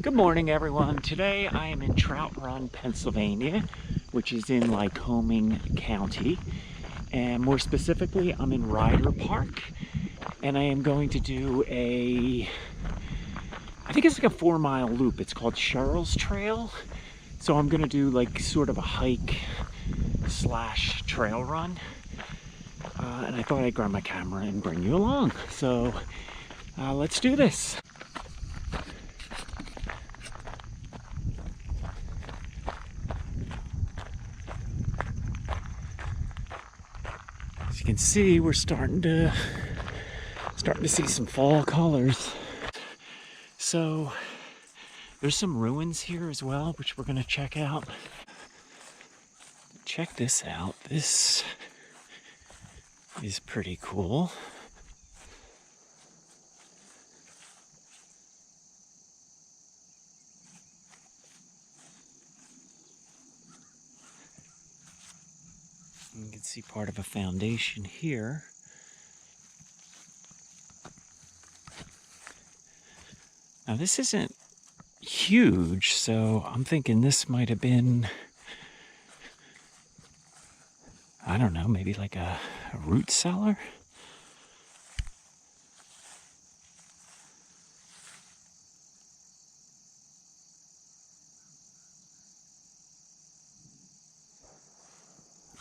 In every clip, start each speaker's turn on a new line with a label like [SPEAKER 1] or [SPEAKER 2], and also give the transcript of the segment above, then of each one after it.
[SPEAKER 1] Good morning, everyone. Today I am in Trout Run, Pennsylvania, which is in Lycoming County. And more specifically, I'm in Ryder Park. And I am going to do I think it's like a 4-mile loop. It's called Cheryl's Trail. So I'm gonna do like sort of a hike slash trail run. And I thought I'd grab my camera and bring you along. So let's do this. As you can see, we're starting to see some fall colors. So there's some ruins here as well, which we're gonna check out. Check this out. This is pretty cool. You can see part of a foundation here. Now this isn't huge, so I'm thinking this might have been, I don't know, maybe like a root cellar?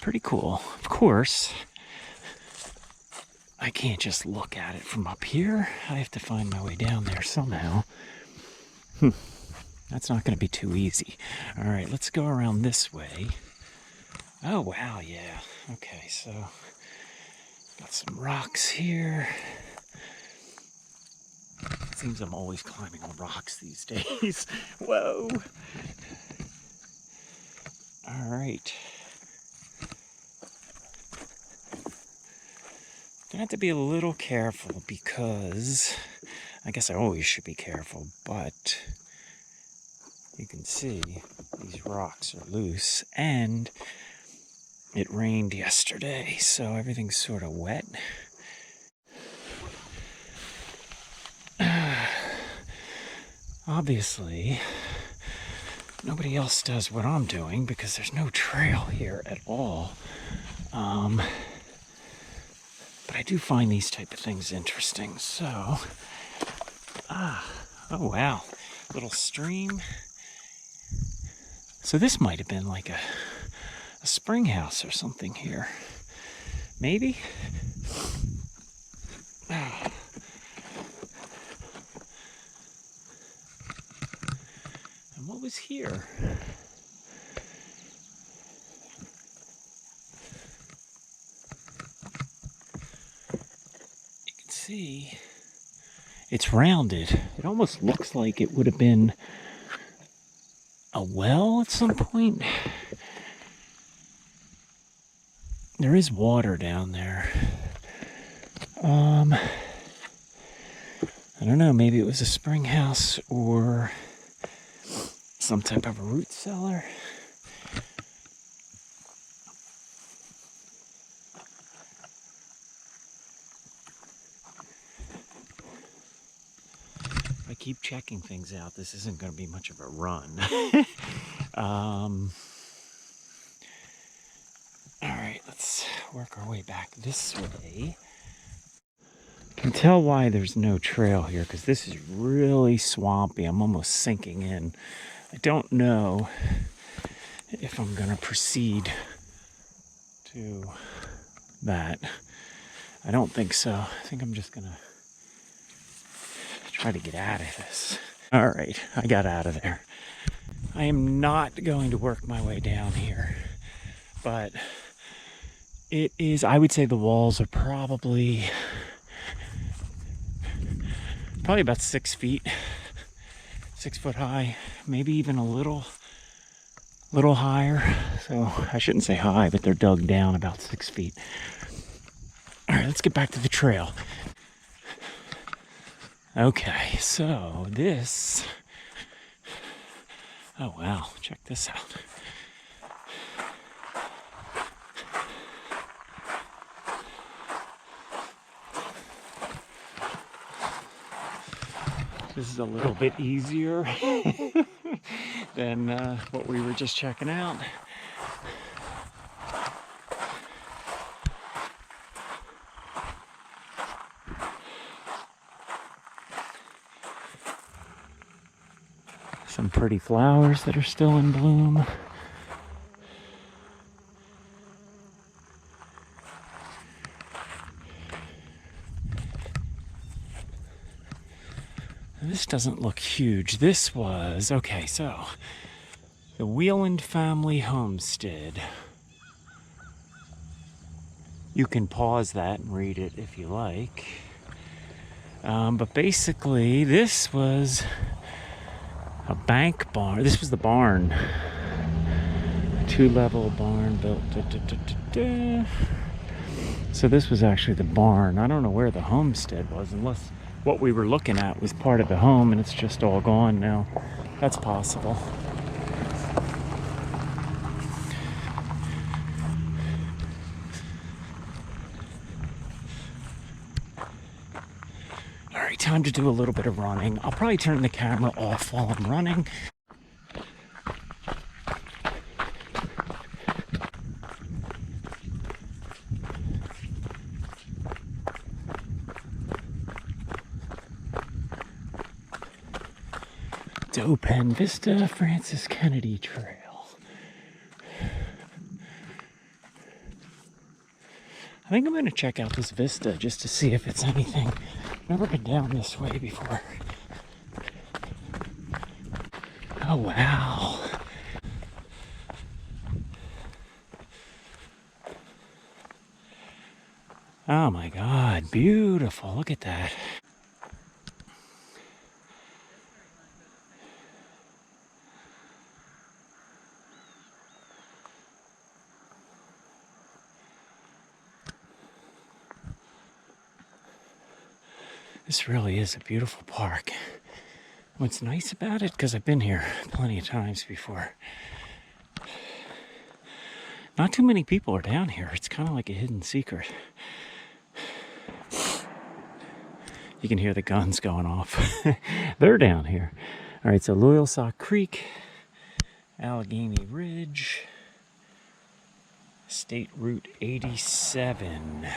[SPEAKER 1] Pretty cool. Of course, I can't just look at it from up here. I have to find my way down there somehow. That's not going to be too easy. All right, let's go around this way. Oh, wow, yeah. Okay, so got some rocks here. It seems I'm always climbing on rocks these days. Whoa. All right. I have to be a little careful because I guess I always should be careful, but you can see these rocks are loose and it rained yesterday, so everything's sort of wet. Obviously, nobody else does what I'm doing because there's no trail here at all. But I do find these type of things interesting. So, oh wow, little stream. So this might have been like a spring house or something here. Maybe? And what was here? See, it's rounded. It almost looks like it would have been a well at some point. There is water down there. I don't know, maybe it was a spring house or some type of a root cellar. I keep checking things out. This isn't going to be much of a run. All right, let's work our way back this way. You can tell why there's no trail here because this is really swampy. I'm almost sinking in. I don't know if I'm going to proceed to that. I don't think so. I think I'm just going to try to get out of this. All right, I got out of there. I am not going to work my way down here, but it is, I would say the walls are probably about 6 feet, 6 foot high, maybe even a little higher. So I shouldn't say high, but they're dug down about 6 feet. All right, let's get back to the trail. Okay, so this, oh wow, check this out. This is a little bit easier than what we were just checking out. Some pretty flowers that are still in bloom. This doesn't look huge. This was, okay, so the Wheeland family homestead. You can pause that and read it if you like. But basically, this was a bank barn. This was the barn. A 2-level barn built. So this was actually the barn. I don't know where the homestead was, unless what we were looking at was part of the home and it's just all gone now. That's possible. All right, time to do a little bit of running. I'll probably turn the camera off while I'm running. Open Vista Francis Kennedy Trail. I think I'm going to check out this vista just to see if it's anything. I've never been down this way before. Oh, wow. Oh my God, beautiful. Look at that. This really is a beautiful park. What's nice about it, because I've been here plenty of times before, not too many people are down here. It's kind of like a hidden secret. You can hear the guns going off. They're down here. All right, so Loyalsock Creek, Allegheny Ridge, State Route 87.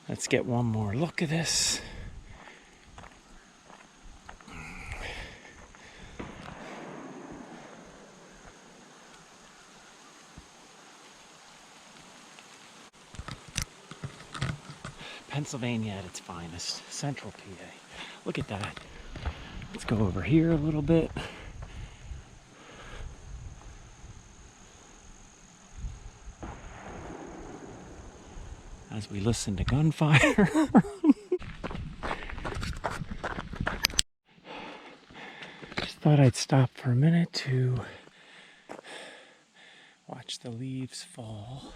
[SPEAKER 1] Let's get one more look at this. Pennsylvania at its finest, central PA. Look at that. Let's go over here a little bit. As we listen to gunfire. Just thought I'd stop for a minute to watch the leaves fall.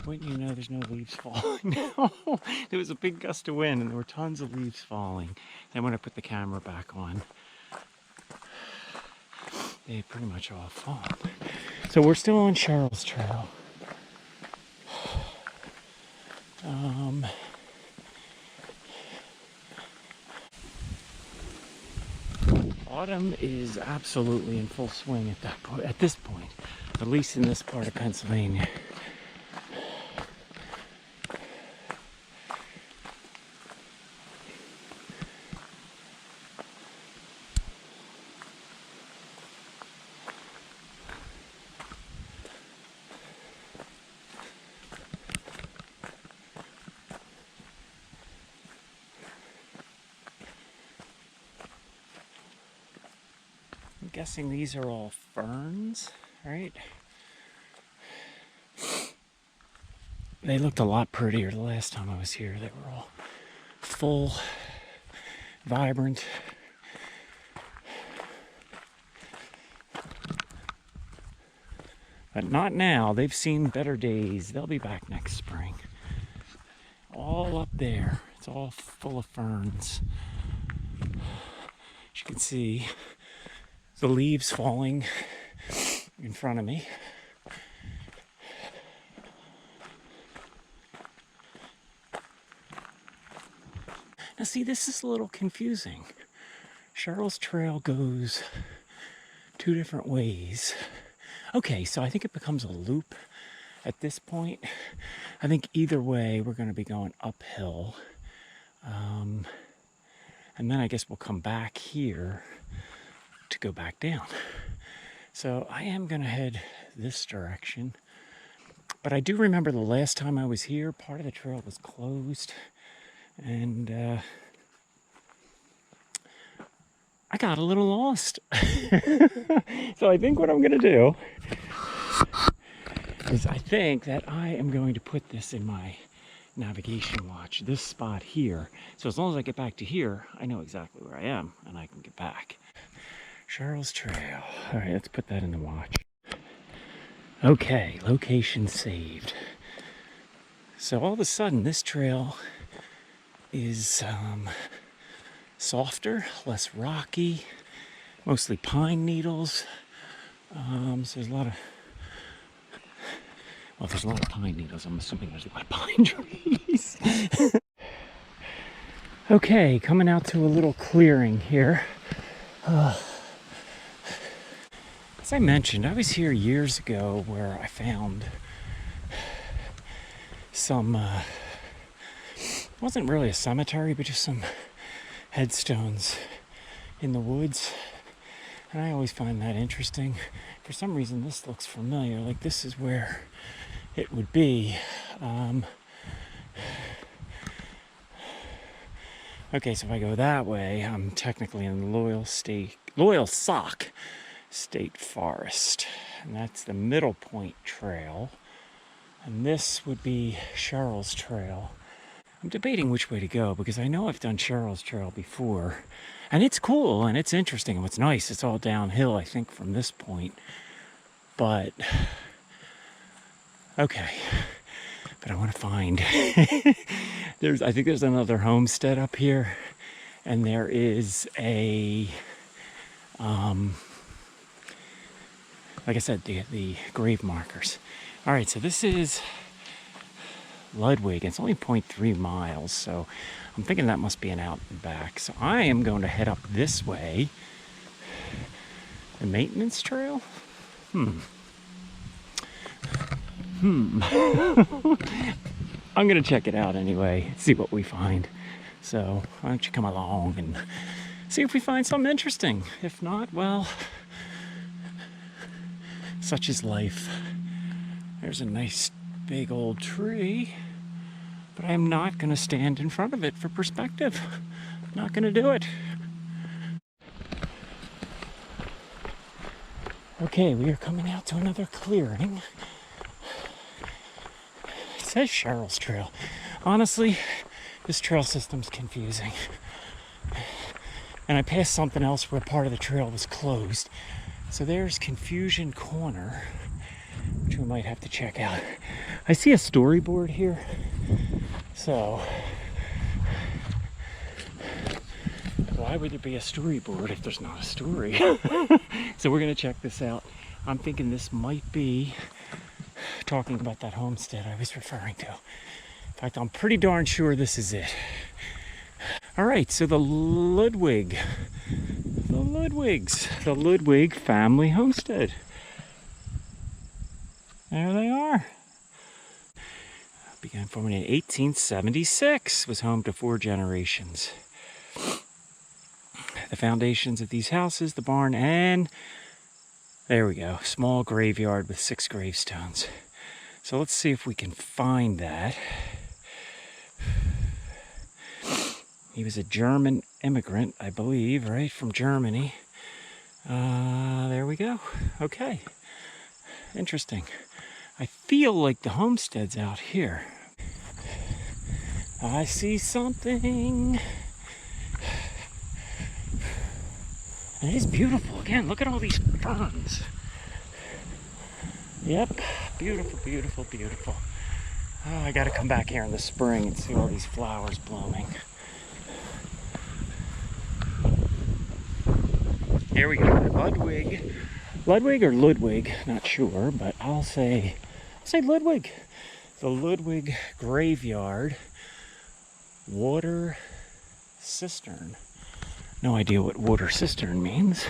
[SPEAKER 1] Wouldn't you know, there's no leaves falling now. There was a big gust of wind and there were tons of leaves falling. Then when I put the camera back on, they pretty much all fallen. So we're still on Cheryl's trail. Autumn is absolutely in full swing at that point, at this point, at least in this part of Pennsylvania. I'm guessing these are all ferns, right? They looked a lot prettier the last time I was here. They were all full, vibrant. But not now. They've seen better days. They'll be back next spring. All up there. It's all full of ferns. As you can see, the leaves falling in front of me. Now see, this is a little confusing. Cheryl's trail goes 2 different ways. Okay, so I think it becomes a loop at this point. I think either way we're going to be going uphill. And then I guess we'll come back here to go back down. So I am going to head this direction. But I do remember the last time I was here, part of the trail was closed. And I got a little lost. So I think what I'm going to do is I think that I am going to put this in my navigation watch, this spot here. So as long as I get back to here, I know exactly where I am and I can get back. Cheryl's Trail. All right, let's put that in the watch. Okay, location saved. So all of a sudden, this trail is softer, less rocky, mostly pine needles. So there's a lot of, well, if there's a lot of pine needles, I'm assuming there's a lot of pine trees. Okay, coming out to a little clearing here. As I mentioned, I was here years ago where I found some, wasn't really a cemetery, but just some headstones in the woods. And I always find that interesting. For some reason, this looks familiar, like this is where it would be. Okay, so if I go that way, I'm technically in the Loyal Sock State Forest. And that's the Middle Point Trail. And this would be Cheryl's Trail. I'm debating which way to go because I know I've done Cheryl's Trail before. And it's cool and it's interesting and what's nice, it's all downhill, I think, from this point. But, okay. But I want to find, I think there's another homestead up here. And there is a, like I said, the grave markers. All right, so this is Ludwig. It's only 0.3 miles, so I'm thinking that must be an out and back. So I am going to head up this way. The maintenance trail? I'm going to check it out anyway, see what we find. So why don't you come along and see if we find something interesting. If not, well, such is life. There's a nice big old tree, but I'm not going to stand in front of it for perspective. I'm not going to do it. Okay, we are coming out to another clearing. It says Cheryl's Trail. Honestly, this trail system's confusing. And I passed something else where part of the trail was closed. So there's Confusion Corner, which we might have to check out. I see a storyboard here. So why would there be a storyboard if there's not a story? So we're gonna check this out. I'm thinking this might be talking about that homestead I was referring to. In fact, I'm pretty darn sure this is it. All right, so the Ludwig family homestead. There they are. Began forming in 1876, was home to 4 generations. The foundations of these houses, the barn, and there we go, small graveyard with 6 gravestones. So let's see if we can find that. He was a German immigrant, I believe, right, from Germany. There we go. Okay. Interesting. I feel like the homestead's out here. I see something. And it is beautiful. Again, look at all these ferns. Yep. Beautiful, beautiful, beautiful. Oh, I gotta come back here in the spring and see all these flowers blooming. Here we go. Ludwig or Ludwig, not sure, but I'll say Ludwig. The Ludwig graveyard, water cistern. No idea what water cistern means.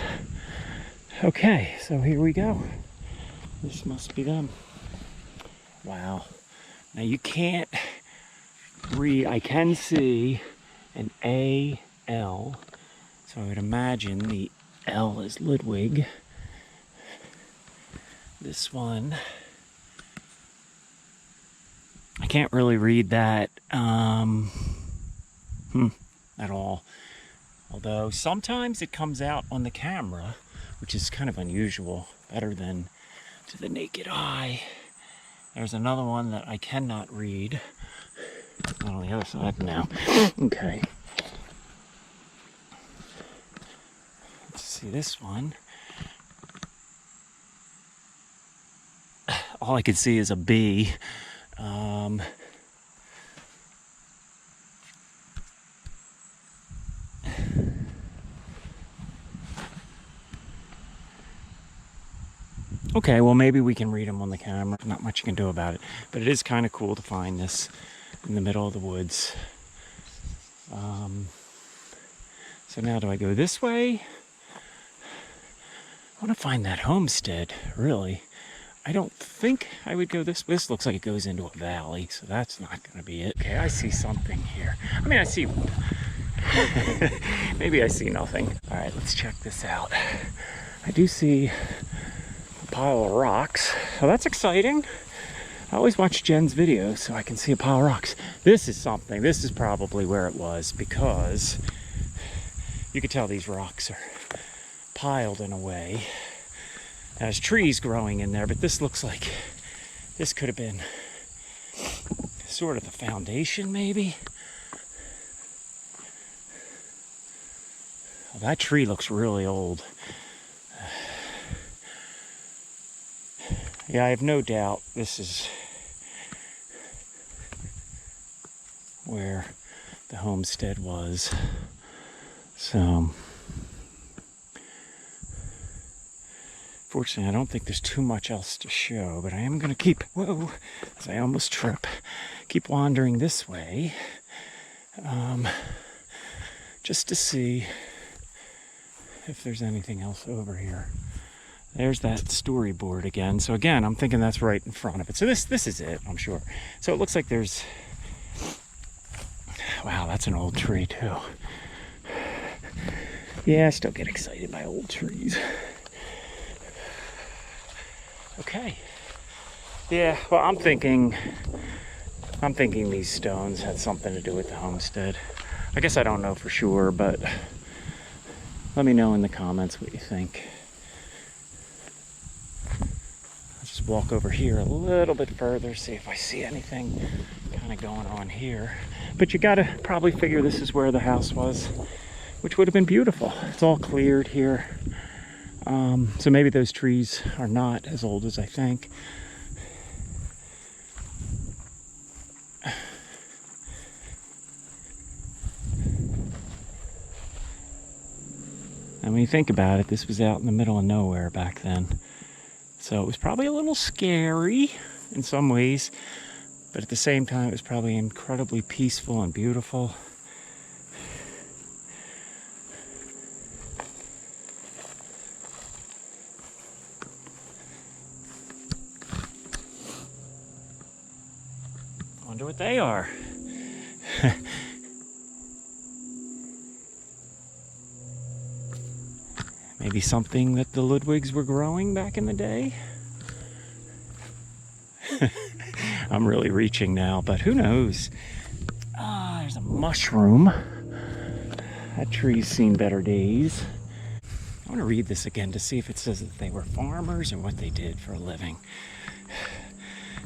[SPEAKER 1] Okay, so here we go. This must be them. Wow. Now you can't read, I can see an A-L, so I would imagine the L is Ludwig. This one, I can't really read that at all. Although sometimes it comes out on the camera, which is kind of unusual, better than to the naked eye. There's another one that I cannot read. Not on the other side now. Okay. Let's see this one. All I could see is a B. Okay, well maybe we can read them on the camera. Not much you can do about it. But it is kind of cool to find this in the middle of the woods. So now do I go this way? I want to find that homestead, really. I don't think I would go this way. This looks like it goes into a valley, so that's not going to be it. Okay, I see something here. I mean, I see... maybe I see nothing. All right, let's check this out. I do see a pile of rocks. Oh, that's exciting. I always watch Jen's videos so I can see a pile of rocks. This is something. This is probably where it was, because you could tell these rocks are piled in a way. There's trees growing in there, but this looks like this could have been sort of the foundation, maybe. Well, that tree looks really old. Yeah, I have no doubt this is where the homestead was. So, fortunately, I don't think there's too much else to show, but I am going to keep, whoa, as I almost trip, keep wandering this way, just to see if there's anything else over here. There's that storyboard again. So again, I'm thinking that's right in front of it. So this is it, I'm sure. So it looks like there's, wow, that's an old tree too. Yeah, I still get excited by old trees. Okay. Yeah, well, I'm thinking these stones had something to do with the homestead. I guess I don't know for sure, but let me know in the comments what you think. I'll just walk over here a little bit further, see if I see anything kind of going on here. But you gotta probably figure this is where the house was, which would have been beautiful. It's all cleared here. So maybe those trees are not as old as I think. And when you think about it, this was out in the middle of nowhere back then. So it was probably a little scary in some ways, but at the same time, it was probably incredibly peaceful and beautiful. Wonder what they are. Maybe something that the Ludwigs were growing back in the day? I'm really reaching now, but who knows? Ah, there's a mushroom. That tree's seen better days. I want to read this again to see if it says that they were farmers or what they did for a living.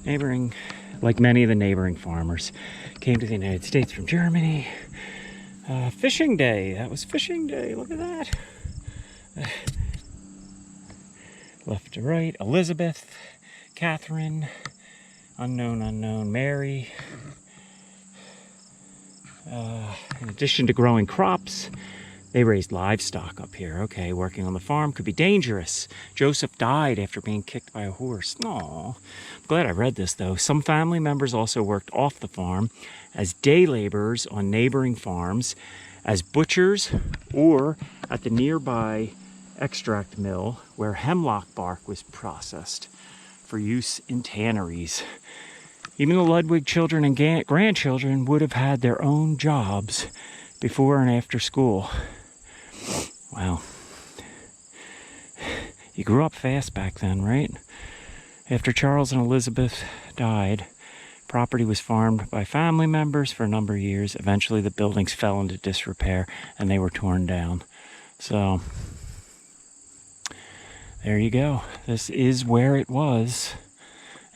[SPEAKER 1] Neighboring, like many of the neighboring farmers, came to the United States from Germany. Fishing day. That was fishing day. Look at that. Left to right, Elizabeth, Catherine, unknown, Mary. In addition to growing crops, they raised livestock up here. Okay, working on the farm could be dangerous. Joseph died after being kicked by a horse. Aw, I'm glad I read this though. Some family members also worked off the farm as day laborers on neighboring farms, as butchers or at the nearby extract mill where hemlock bark was processed for use in tanneries. Even the Ludwig children and grandchildren would have had their own jobs before and after school. Wow. You grew up fast back then, right? After Charles and Elizabeth died, property was farmed by family members for a number of years. Eventually the buildings fell into disrepair and they were torn down. So there you go. This is where it was.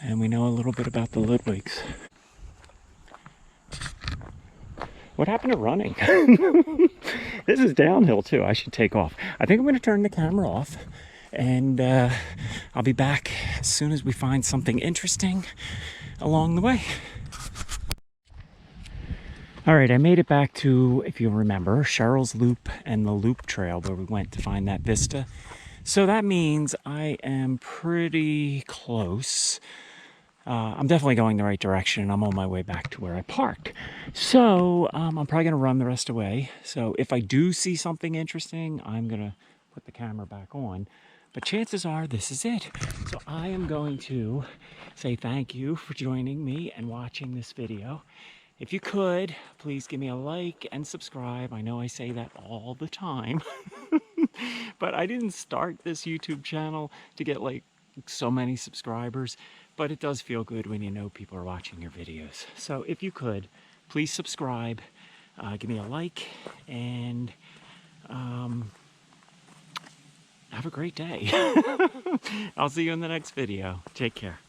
[SPEAKER 1] And we know a little bit about the Ludwigs. What happened to running? This is downhill too. I should take off. I think I'm going to turn the camera off. And I'll be back as soon as we find something interesting along the way. All right, I made it back to, if you remember, Cheryl's Loop and the Loop Trail where we went to find that vista. So that means I am pretty close. I'm definitely going the right direction, and I'm on my way back to where I parked. So I'm probably going to run the rest away. So if I do see something interesting, I'm going to put the camera back on. But chances are this is it. So I am going to say thank you for joining me and watching this video. If you could, please give me a like and subscribe. I know I say that all the time, but I didn't start this YouTube channel to get like so many subscribers, but it does feel good when you know people are watching your videos. So if you could, please subscribe, give me a like, and have a great day. I'll see you in the next video. Take care.